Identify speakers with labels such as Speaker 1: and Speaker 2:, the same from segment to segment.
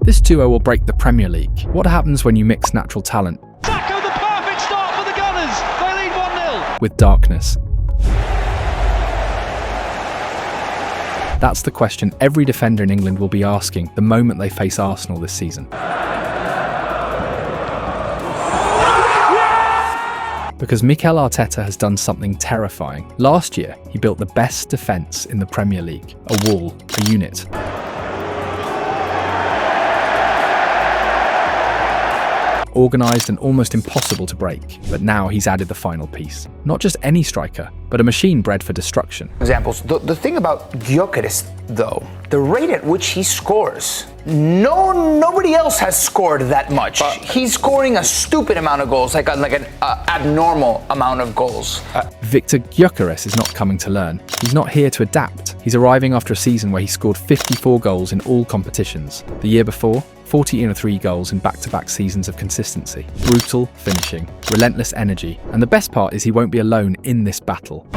Speaker 1: This duo will break the Premier League. What happens when you mix natural talent
Speaker 2: Saka, the perfect start for the Gunners. They lead 1-0.
Speaker 1: with darkness? That's the question every defender in England will be asking the moment they face Arsenal this season. Because Mikel Arteta has done something terrifying. Last year, he built the best defence in the Premier League. A wall, a unit. Organised and almost impossible to break, but now he's added the final piece. Not just any striker, but a machine bred for destruction.
Speaker 3: Examples. The thing about Gyökeres, though, the rate at which he scores, nobody else has scored that much. He's scoring a stupid amount of goals, like an abnormal amount of goals.
Speaker 1: Victor Gyökeres is not coming to learn. He's not here to adapt. He's arriving after a season where he scored 54 goals in all competitions. The year before, 43 goals in back-to-back seasons of consistency. Brutal finishing, relentless energy, and the best part is he won't be alone in this battle.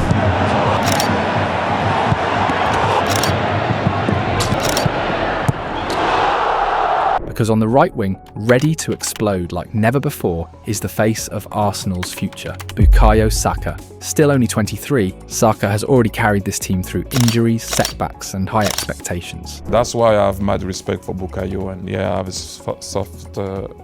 Speaker 1: Because on the right wing, ready to explode like never before, is the face of Arsenal's future, Bukayo Saka. Still only 23, Saka has already carried this team through injuries, setbacks and high expectations.
Speaker 4: That's why I have mad respect for Bukayo, and yeah, I have a soft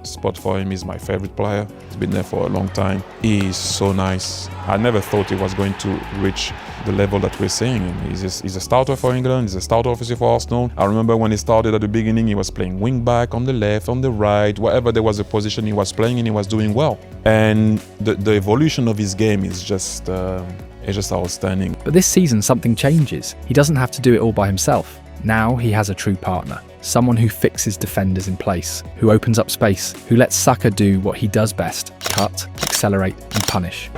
Speaker 4: spot for him. He's my favorite player. He's been there for a long time. He's so nice. I never thought he was going to reach the level that we're seeing. He's a starter for England, he's a starter obviously for Arsenal. I remember when he started at the beginning, he was playing wing back, on the left, on the right, wherever there was a position he was playing and he was doing well. And the evolution of his game is just outstanding.
Speaker 1: But this season something changes. He doesn't have to do it all by himself. Now he has a true partner. Someone who fixes defenders in place, who opens up space, who lets Saka do what he does best: cut, accelerate and punish.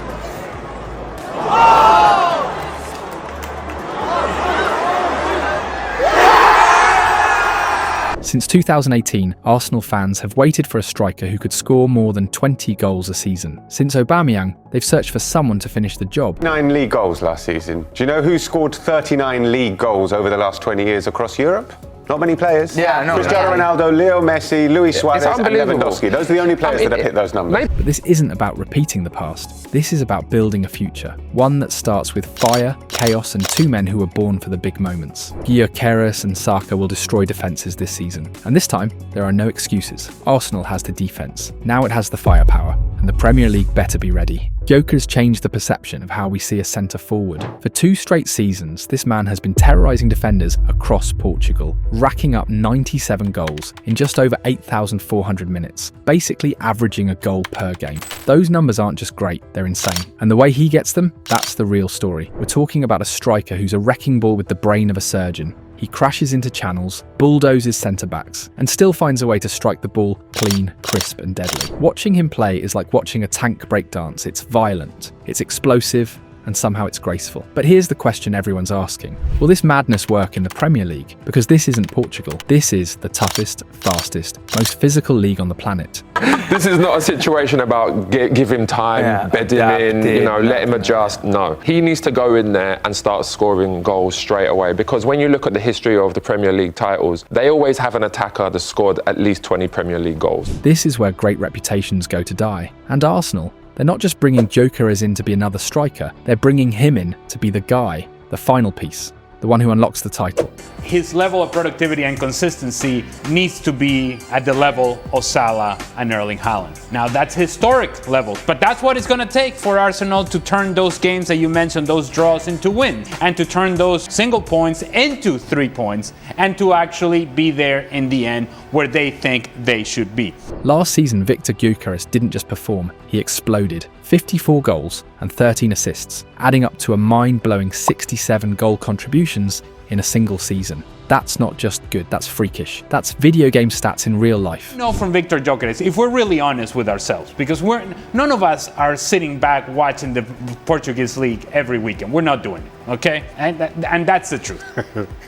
Speaker 1: Since 2018, Arsenal fans have waited for a striker who could score more than 20 goals a season. Since Aubameyang, they've searched for someone to finish the job.
Speaker 5: 9 league goals last season. Do you know who scored 39 league goals over the last 20 years across Europe? Not many players.
Speaker 3: Yeah, no.
Speaker 5: Cristiano Ronaldo, Leo Messi, Luis Suarez and
Speaker 6: unbelievable.
Speaker 5: Lewandowski. Those are the only players that have hit those numbers.
Speaker 1: But this isn't about repeating the past. This is about building a future. One that starts with fire, chaos and two men who were born for the big moments. Gyökeres and Saka will destroy defences this season. And this time, there are no excuses. Arsenal has the defence. Now it has the firepower. And the Premier League better be ready. Gyökeres changed the perception of how we see a centre forward. For 2 straight seasons, this man has been terrorising defenders across Portugal, racking up 97 goals in just over 8,400 minutes, basically averaging a goal per game. Those numbers aren't just great, they're insane. And the way he gets them, that's the real story. We're talking about a striker who's a wrecking ball with the brain of a surgeon. He crashes into channels, bulldozes centre-backs, and still finds a way to strike the ball clean, crisp and deadly. Watching him play is like watching a tank breakdance. It's violent, it's explosive, and somehow it's graceful. But here's the question everyone's asking. Will this madness work in the Premier League? Because this isn't Portugal. This is the toughest, fastest, most physical league on the planet.
Speaker 6: This is not a situation about give him time, bed him in, let him adjust. No. He needs to go in there and start scoring goals straight away, because when you look at the history of the Premier League titles, they always have an attacker that scored at least 20 Premier League goals.
Speaker 1: This is where great reputations go to die. And Arsenal, they're not just bringing Gyökeres in to be another striker, they're bringing him in to be the guy, the final piece, the one who unlocks the title.
Speaker 7: His level of productivity and consistency needs to be at the level of Salah and Erling Haaland. Now that's historic levels, but that's what it's going to take for Arsenal to turn those games that you mentioned, those draws, into wins, and to turn those single points into 3 points, and to actually be there in the end where they think they should be.
Speaker 1: Last season, Victor Gyökeres didn't just perform, he exploded. 54 goals and 13 assists, adding up to a mind-blowing 67 goal contributions in a single season. That's not just good, that's freakish. That's video game stats in real life.
Speaker 7: From Victor Gyökeres, if we're really honest with ourselves, because none of us are sitting back watching the Portuguese league every weekend. We're not doing it, okay? And that's the truth,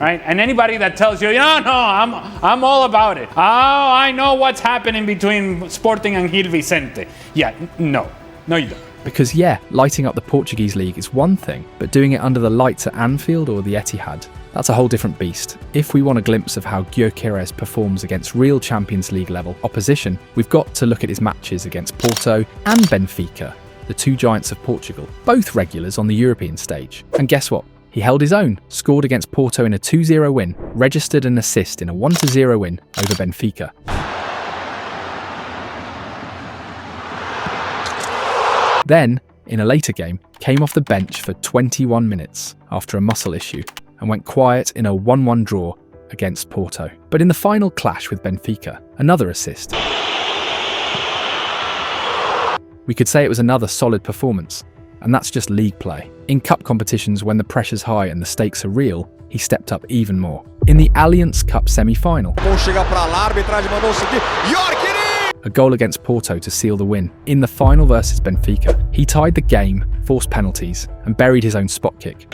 Speaker 7: right? And anybody that tells you, I'm all about it. Oh, I know what's happening between Sporting and Gil Vicente. Yeah, no, you don't.
Speaker 1: Because lighting up the Portuguese league is one thing, but doing it under the lights at Anfield or the Etihad, That's a whole different beast. If we want a glimpse of how Gyökeres performs against real Champions League level opposition, we've got to look at his matches against Porto and Benfica, the two giants of Portugal, both regulars on the European stage. And guess what? He held his own, scored against Porto in a 2-0 win, registered an assist in a 1-0 win over Benfica. Then, in a later game, came off the bench for 21 minutes after a muscle issue and went quiet in a 1-1 draw against Porto. But in the final clash with Benfica, another assist. We could say it was another solid performance, and that's just league play. In cup competitions, when the pressure's high and the stakes are real, he stepped up even more. In the Allianz Cup semi-final, a goal against Porto to seal the win. In the final versus Benfica, he tied the game, forced penalties, and buried his own spot kick.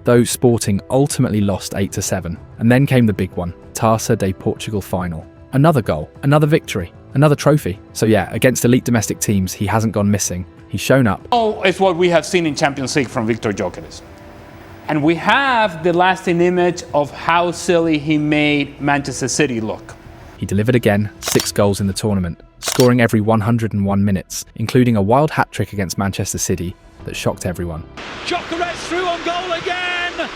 Speaker 1: Though Sporting ultimately lost 8-7, and then came the big one, Taça de Portugal final. Another goal, another victory, another trophy. So yeah, against elite domestic teams, he hasn't gone missing. He's shown up.
Speaker 7: Oh, it's what we have seen in Champions League from Victor Gyökeres. And we have the lasting image of how silly he made Manchester City look.
Speaker 1: He delivered again, 6 goals in the tournament, scoring every 101 minutes, including a wild hat-trick against Manchester City that shocked everyone.
Speaker 2: Gyökeres through on goal again.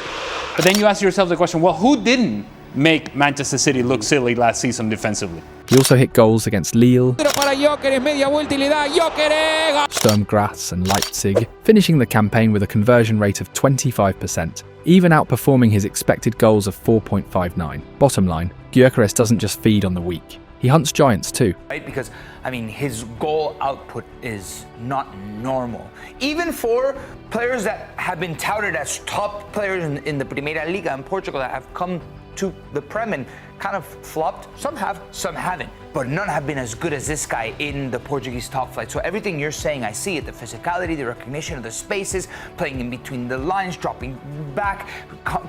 Speaker 7: But then you ask yourself the question, well, who didn't make Manchester City look silly last season defensively?
Speaker 1: He also hit goals against Lille, Sturm Graz and Leipzig, finishing the campaign with a conversion rate of 25%, even outperforming his expected goals of 4.59. Bottom line, Gyökeres doesn't just feed on the weak. He hunts giants too.
Speaker 3: Right? Because, I mean, his goal output is not normal. Even for players that have been touted as top players in the Primeira Liga in Portugal that have come to the Prem and kind of flopped. Some have, some haven't. But none have been as good as this guy in the Portuguese top flight. So everything you're saying, I see it. The physicality, the recognition of the spaces, playing in between the lines, dropping back,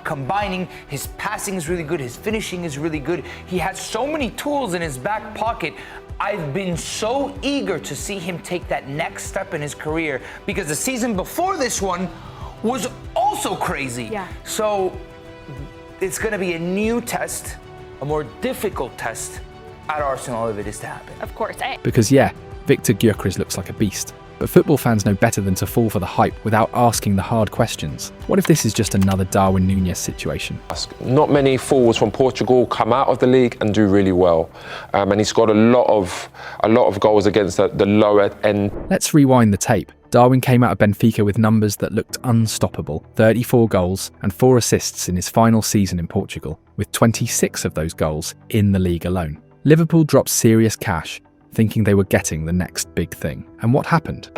Speaker 3: combining. His passing is really good. His finishing is really good. He has so many tools in his back pocket. I've been so eager to see him take that next step in his career because the season before this one was also crazy.
Speaker 8: Yeah.
Speaker 3: So it's going to be a new test, a more difficult test at Arsenal if it is to happen.
Speaker 8: Of course.
Speaker 1: Because yeah, Victor Gyökeres looks like a beast. But football fans know better than to fall for the hype without asking the hard questions. What if this is just another Darwin Núñez situation?
Speaker 6: Not many forwards from Portugal come out of the league and do really well. And he's got a lot of goals against the lower end.
Speaker 1: Let's rewind the tape. Darwin came out of Benfica with numbers that looked unstoppable. 34 goals and 4 assists in his final season in Portugal, with 26 of those goals in the league alone. Liverpool dropped serious cash, thinking they were getting the next big thing. And what happened?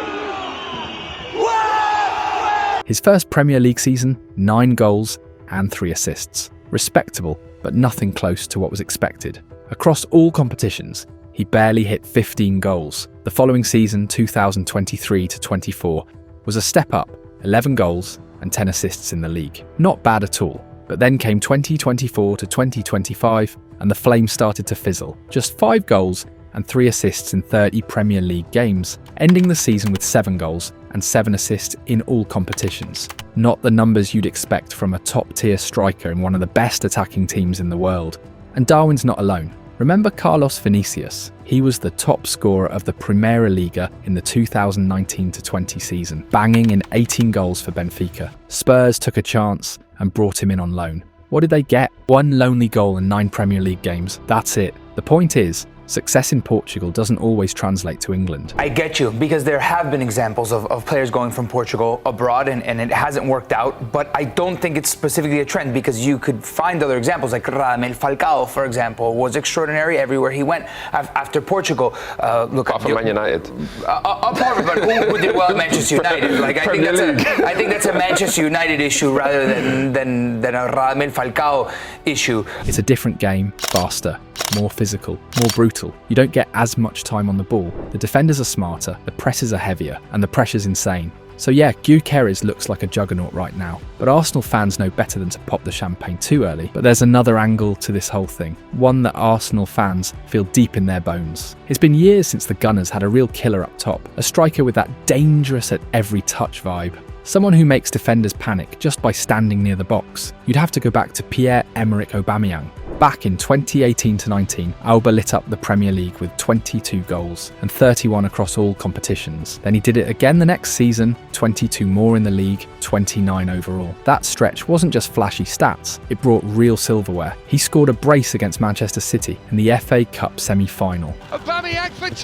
Speaker 1: His first Premier League season, 9 goals and 3 assists. Respectable, but nothing close to what was expected. Across all competitions, he barely hit 15 goals. The following season, 2023-24, was a step up, 11 goals and 10 assists in the league. Not bad at all. But then came 2024-2025 and the flames started to fizzle. Just 5 goals and 3 assists in 30 Premier League games, ending the season with 7 goals and 7 assists in all competitions. Not the numbers you'd expect from a top-tier striker in one of the best attacking teams in the world. And Darwin's not alone. Remember Carlos Vinicius? He was the top scorer of the Primeira Liga in the 2019-20 season, banging in 18 goals for Benfica. Spurs took a chance and brought him in on loan. What did they get? 1 lonely goal in 9 Premier League games. That's it. The point is, success in Portugal doesn't always translate to England.
Speaker 3: I get you, because there have been examples of players going from Portugal abroad and it hasn't worked out, but I don't think it's specifically a trend because you could find other examples, like Radamel Falcao, for example, was extraordinary everywhere he went after Portugal.
Speaker 6: Apart from Man United.
Speaker 3: Apart from, but who did well at Manchester United? Like, I think that's a Manchester United issue rather than a Radamel Falcao issue.
Speaker 1: It's a different game, faster, more physical, more brutal. You don't get as much time on the ball. The defenders are smarter, the presses are heavier, and the pressure's insane. So yeah, Gyökeres looks like a juggernaut right now, but Arsenal fans know better than to pop the champagne too early. But there's another angle to this whole thing, one that Arsenal fans feel deep in their bones. It's been years since the Gunners had a real killer up top, a striker with that dangerous at every touch vibe. someone who makes defenders panic just by standing near the box. You'd have to go back to Pierre-Emerick Aubameyang. Back in 2018-19, Auba lit up the Premier League with 22 goals and 31 across all competitions. Then he did it again the next season, 22 more in the league, 29 overall. That stretch wasn't just flashy stats, it brought real silverware. He scored a brace against Manchester City in the FA Cup semi-final.
Speaker 2: Aubameyang for 2!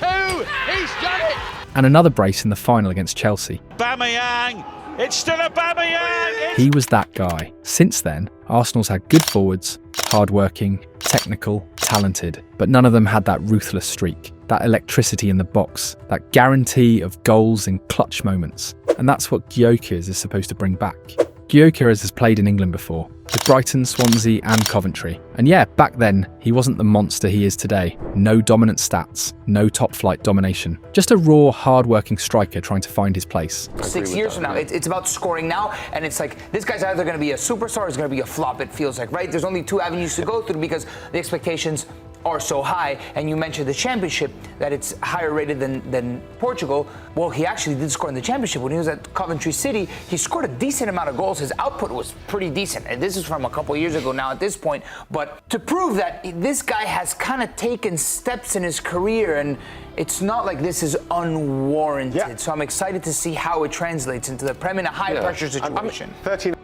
Speaker 2: He's done it!
Speaker 1: And another brace in the final against Chelsea.
Speaker 2: Aubameyang! It's still Aubameyang!
Speaker 1: He was that guy. Since then, Arsenal's had good forwards, hard-working, technical, talented, but none of them had that ruthless streak, that electricity in the box, that guarantee of goals in clutch moments. And that's what Gyökeres is supposed to bring back. Gyökeres has played in England before, with Brighton, Swansea and Coventry. And yeah, back then, he wasn't the monster he is today. No dominant stats, no top-flight domination. Just a raw, hard-working striker trying to find his place.
Speaker 3: 6 years from now, it's about scoring now, and it's like, this guy's either going to be a superstar or he's going to be a flop, it feels like, right? There's only two avenues to go through because the expectations are so high, and you mentioned the championship, that it's higher rated than Portugal. Well, he actually did score in the championship. When he was at Coventry City, he scored a decent amount of goals. His output was pretty decent, and this is from a couple years ago now at this point. But to prove that this guy has kind of taken steps in his career, and it's not like this is unwarranted. Yeah. So I'm excited to see how it translates into the Prem in a high-pressure situation.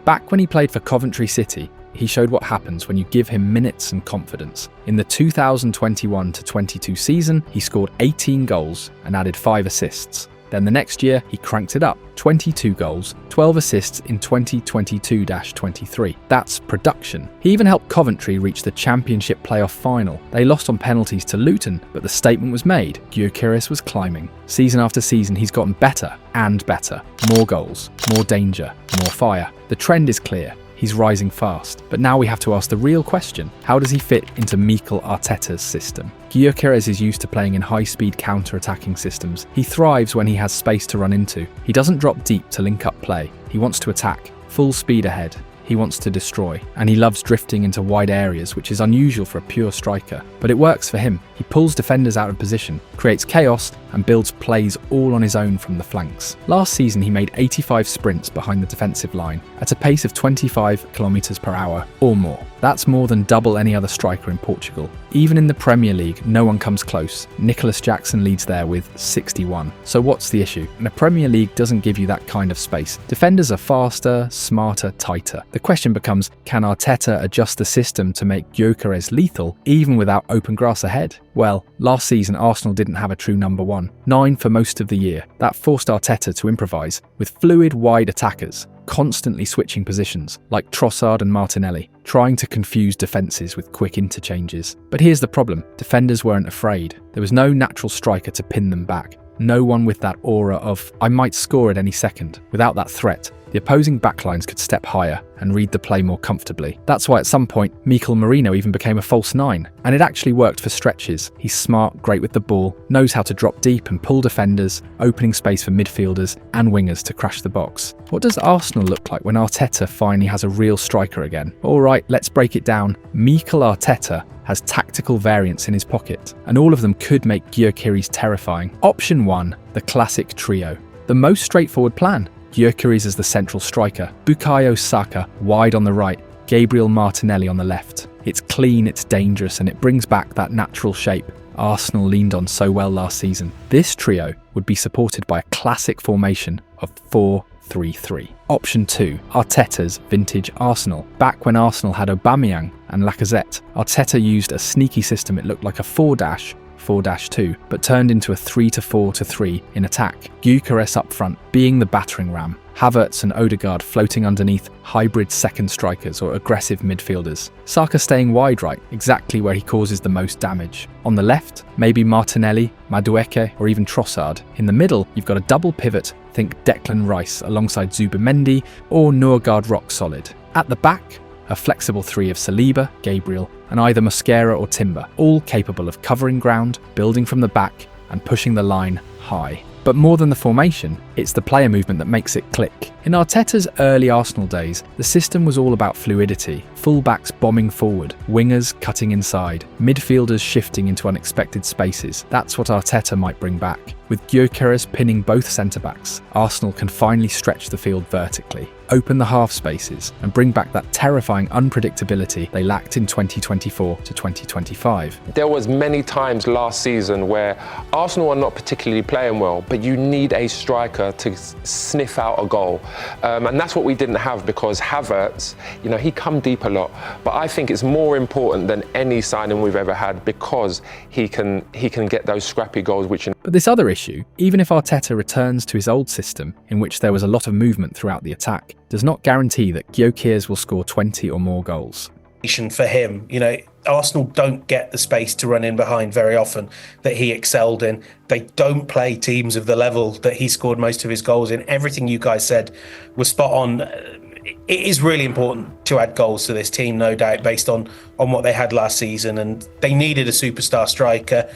Speaker 1: Back when he played for Coventry City, he showed what happens when you give him minutes and confidence. In the 2021-22 season, he scored 18 goals and added 5 assists. Then the next year, he cranked it up, 22 goals, 12 assists in 2022-23. That's production. He even helped Coventry reach the Championship playoff final. They lost on penalties to Luton, but the statement was made. Gyökeres was climbing. Season after season, he's gotten better and better. More goals, more danger, more fire. The trend is clear. He's rising fast. But now we have to ask the real question. How does he fit into Mikel Arteta's system? Gyökeres is used to playing in high-speed counter-attacking systems. He thrives when he has space to run into. He doesn't drop deep to link up play. He wants to attack, full speed ahead. He wants to destroy, and he loves drifting into wide areas, which is unusual for a pure striker. But it works for him. He pulls defenders out of position, creates chaos, and builds plays all on his own from the flanks. Last season, he made 85 sprints behind the defensive line at a pace of 25 kilometers per hour or more. That's more than double any other striker in Portugal. Even in the Premier League, no one comes close. Nicholas Jackson leads there with 61. So what's the issue? The Premier League doesn't give you that kind of space. Defenders are faster, smarter, tighter. The question becomes, can Arteta adjust the system to make Gyökeres lethal, even without open grass ahead? Well, last season Arsenal didn't have a true number one. 9 for most of the year. That forced Arteta to improvise with fluid wide attackers, constantly switching positions, like Trossard and Martinelli, trying to confuse defences with quick interchanges. But here's the problem. Defenders weren't afraid. There was no natural striker to pin them back. No one with that aura of, I might score at any second. Without that threat, the opposing backlines could step higher and read the play more comfortably. That's why at some point, Mikel Merino even became a false 9. And it actually worked for stretches. He's smart, great with the ball, knows how to drop deep and pull defenders, opening space for midfielders and wingers to crash the box. What does Arsenal look like when Arteta finally has a real striker again? Alright, let's break it down. Mikel Arteta has tactical variants in his pocket, and all of them could make Gyökeres terrifying. Option 1, the classic trio. The most straightforward plan. Gyökeres as the central striker, Bukayo Saka wide on the right, Gabriel Martinelli on the left. It's clean, it's dangerous, and it brings back that natural shape Arsenal leaned on so well last season. This trio would be supported by a classic formation of 4-3-3. Option 2, Arteta's vintage Arsenal. Back when Arsenal had Aubameyang and Lacazette, Arteta used a sneaky system. It looked like a 4-2, but turned into a 3-4-3 in attack. Gyökeres up front, being the battering ram. Havertz and Odegaard floating underneath hybrid second strikers or aggressive midfielders. Saka staying wide right, exactly where he causes the most damage. On the left, maybe Martinelli, Madueke, or even Trossard. In the middle, you've got a double pivot, think Declan Rice alongside Zubimendi or Noorgaard rock solid. At the back, a flexible 3 of Saliba, Gabriel, and either Mosquera or Timber, all capable of covering ground, building from the back, and pushing the line high. But more than the formation, it's the player movement that makes it click. In Arteta's early Arsenal days, the system was all about fluidity, fullbacks bombing forward, wingers cutting inside, midfielders shifting into unexpected spaces. That's what Arteta might bring back. With Gyökeres pinning both centre-backs, Arsenal can finally stretch the field vertically, open the half spaces, and bring back that terrifying unpredictability they lacked in 2024 to 2025.
Speaker 6: There was many times last season where Arsenal are not particularly playing well, but you need a striker to sniff out a goal. And that's what we didn't have, because Havertz, he come deep a lot. But I think it's more important than any signing we've ever had, because he can get those scrappy goals,
Speaker 1: But this other issue, even if Arteta returns to his old system, in which there was a lot of movement throughout the attack, does not guarantee that Gyökeres will score 20 or more goals.
Speaker 8: For him, Arsenal don't get the space to run in behind very often that he excelled in. They don't play teams of the level that he scored most of his goals in. Everything you guys said was spot on. It is really important to add goals to this team, no doubt, based on what they had last season, and they needed a superstar striker.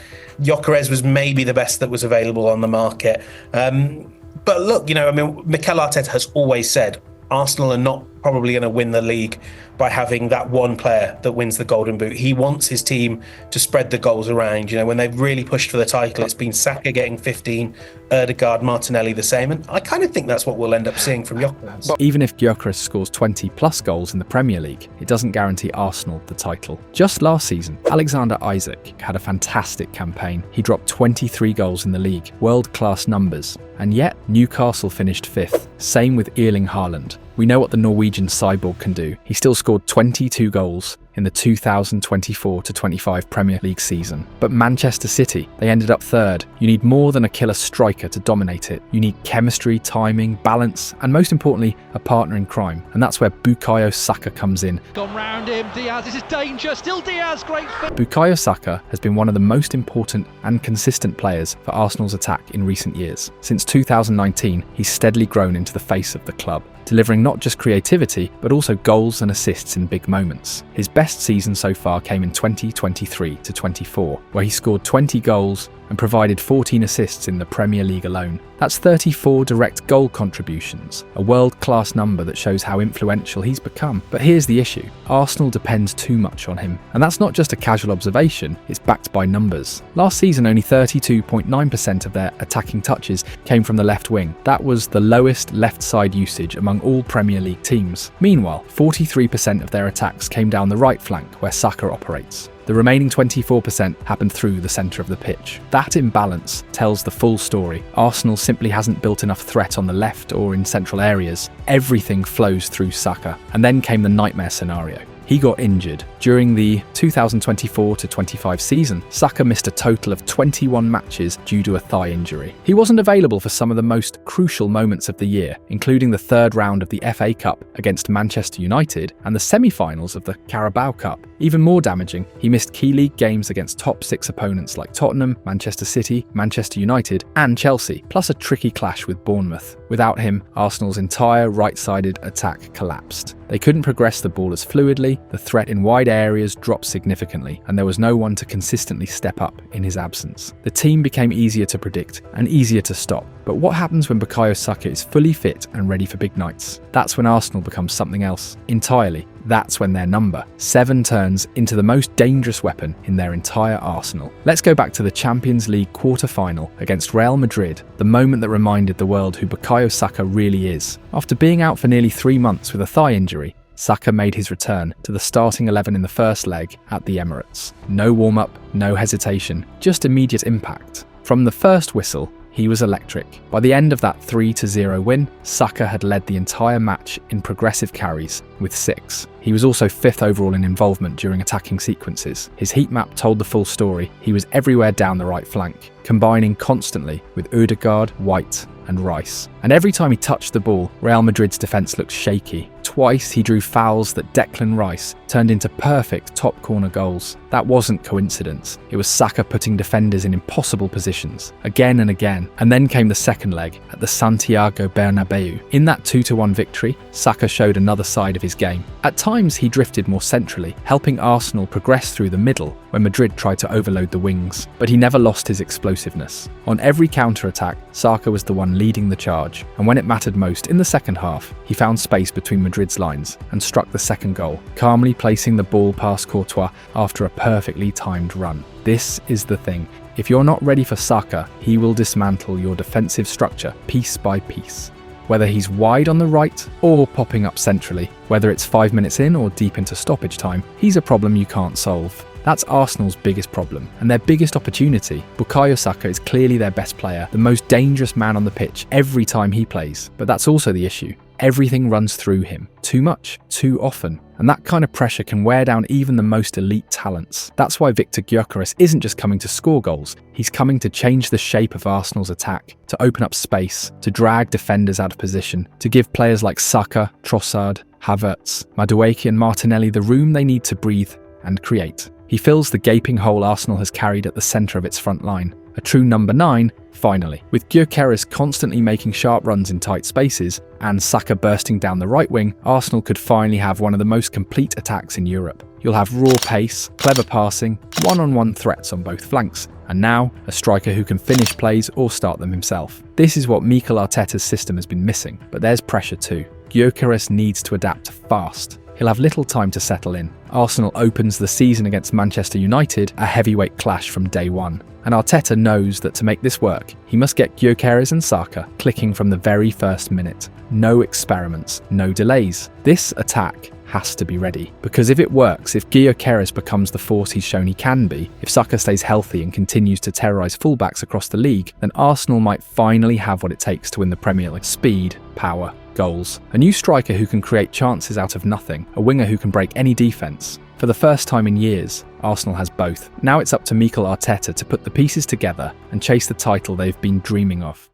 Speaker 8: Gyökeres was maybe the best that was available on the market. But look, Mikel Arteta has always said Arsenal are not probably going to win the league by having that one player that wins the Golden Boot. He wants his team to spread the goals around. When they've really pushed for the title, it's been Saka getting 15, Ødegaard, Martinelli the same, and I kind of think that's what we'll end up seeing from Gyökeres.
Speaker 1: But even if Gyökeres scores 20 plus goals in the Premier League, it doesn't guarantee Arsenal the title. Just last season, Alexander Isak had a fantastic campaign. He dropped 23 goals in the league, world-class numbers, and yet Newcastle finished 5th. Same with Erling Haaland. We know what the Norwegian cyborg can do. He still scored 22 goals in the 2024-25 Premier League season. But Manchester City, they ended up 3rd. You need more than a killer striker to dominate it. You need chemistry, timing, balance, and most importantly, a partner in crime. And that's where Bukayo Saka comes in.
Speaker 2: Gone round him, Diaz, this is danger, still Diaz, great fit.
Speaker 1: Bukayo Saka has been one of the most important and consistent players for Arsenal's attack in recent years. Since 2019, he's steadily grown into the face of the club, delivering not just creativity, but also goals and assists in big moments. His best season so far came in 2023-24, where he scored 20 goals and provided 14 assists in the Premier League alone. That's 34 direct goal contributions, a world-class number that shows how influential he's become. But here's the issue. Arsenal depends too much on him. And that's not just a casual observation, it's backed by numbers. Last season, only 32.9% of their attacking touches came from the left wing. That was the lowest left side usage among all Premier League teams. Meanwhile, 43% of their attacks came down the right flank, where Saka operates. The remaining 24% happened through the centre of the pitch. That imbalance tells the full story. Arsenal simply hasn't built enough threat on the left or in central areas. Everything flows through Saka. And then came the nightmare scenario. He got injured. During the 2024-25 season, Saka missed a total of 21 matches due to a thigh injury. He wasn't available for some of the most crucial moments of the year, including the 3rd round of the FA Cup against Manchester United and the semi-finals of the Carabao Cup. Even more damaging, he missed key league games against top 6 opponents like Tottenham, Manchester City, Manchester United and Chelsea, plus a tricky clash with Bournemouth. Without him, Arsenal's entire right-sided attack collapsed. They couldn't progress the ball as fluidly, the threat in wide areas dropped significantly, and there was no one to consistently step up in his absence. The team became easier to predict and easier to stop. But what happens when Bukayo Saka is fully fit and ready for big nights? That's when Arsenal becomes something else entirely. That's when their number 7 turns into the most dangerous weapon in their entire arsenal. Let's go back to the Champions League quarter-final against Real Madrid, the moment that reminded the world who Bukayo Saka really is. After being out for nearly 3 months with a thigh injury, Saka made his return to the starting 11 in the first leg at the Emirates. No warm-up, no hesitation, just immediate impact. From the first whistle, he was electric. By the end of that 3-0 win, Saka had led the entire match in progressive carries with 6. He was also 5th overall in involvement during attacking sequences. His heat map told the full story. He was everywhere down the right flank, combining constantly with Ødegaard, White and Rice. And every time he touched the ball, Real Madrid's defence looked shaky. Twice he drew fouls that Declan Rice turned into perfect top corner goals. That wasn't coincidence. It was Saka putting defenders in impossible positions, again and again. And then came the second leg at the Santiago Bernabeu. In that 2-1 victory, Saka showed another side of his game. At times he drifted more centrally, helping Arsenal progress through the middle when Madrid tried to overload the wings, but he never lost his explosiveness. On every counter-attack, Saka was the one leading the charge, and when it mattered most in the second half, he found space between Madrid's lines and struck the second goal, calmly placing the ball past Courtois after a perfectly timed run. This is the thing. If you're not ready for Saka, he will dismantle your defensive structure piece by piece. Whether he's wide on the right or popping up centrally, whether it's 5 minutes in or deep into stoppage time, he's a problem you can't solve. That's Arsenal's biggest problem, and their biggest opportunity. Bukayo Saka is clearly their best player, the most dangerous man on the pitch every time he plays. But that's also the issue. Everything runs through him. Too much, too often. And that kind of pressure can wear down even the most elite talents. That's why Viktor Gyökeres isn't just coming to score goals, he's coming to change the shape of Arsenal's attack, to open up space, to drag defenders out of position, to give players like Saka, Trossard, Havertz, Madueke and Martinelli the room they need to breathe and create. He fills the gaping hole Arsenal has carried at the centre of its front line. A true number 9, finally. With Gyökeres constantly making sharp runs in tight spaces, and Saka bursting down the right wing, Arsenal could finally have one of the most complete attacks in Europe. You'll have raw pace, clever passing, one-on-one threats on both flanks, and now, a striker who can finish plays or start them himself. This is what Mikel Arteta's system has been missing, but there's pressure too. Gyökeres needs to adapt fast. He'll have little time to settle in. Arsenal opens the season against Manchester United, a heavyweight clash from day one. And Arteta knows that to make this work, he must get Gyökeres and Saka clicking from the very first minute. No experiments, no delays. This attack has to be ready. Because if it works, if Gyökeres becomes the force he's shown he can be, if Saka stays healthy and continues to terrorise fullbacks across the league, then Arsenal might finally have what it takes to win the Premier League. Speed, power, goals. A new striker who can create chances out of nothing, a winger who can break any defence. For the first time in years, Arsenal has both. Now it's up to Mikel Arteta to put the pieces together and chase the title they've been dreaming of.